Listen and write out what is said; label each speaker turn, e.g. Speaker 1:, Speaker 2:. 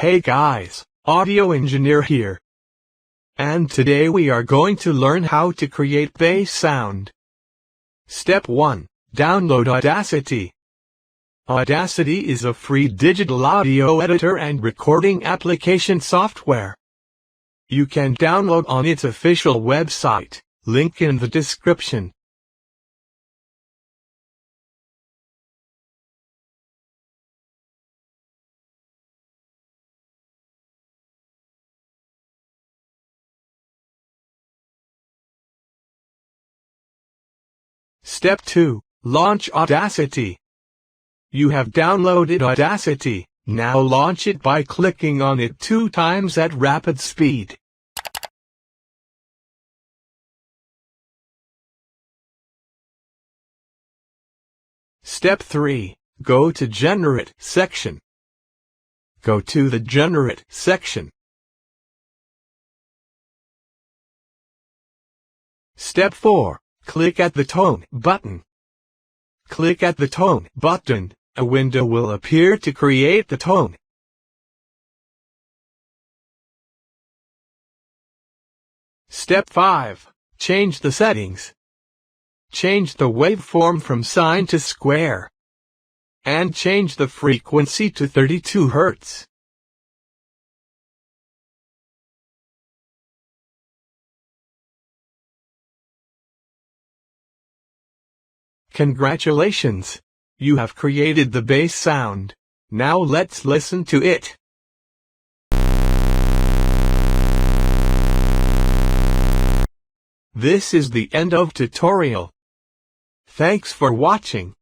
Speaker 1: Hey guys, Audio Engineer here. And today we are going to learn how to create bass sound. Step 1. Download Audacity. Audacity is a free digital audio editor and recording application software. You can download on its official website, link in the description. Step 2. Launch Audacity. You have downloaded Audacity, now launch it by clicking on it 2 times at rapid speed. Step 3. Go to Generate section. Go to the Generate section. Step 4. Click at the Tone button. Click at the Tone button, a window will appear to create the tone. Step 5. Change the settings. Change the waveform from sine to square. And change the frequency to 32 Hz. Congratulations! You have created the bass sound. Now let's listen to it. This is the end of tutorial. Thanks for watching.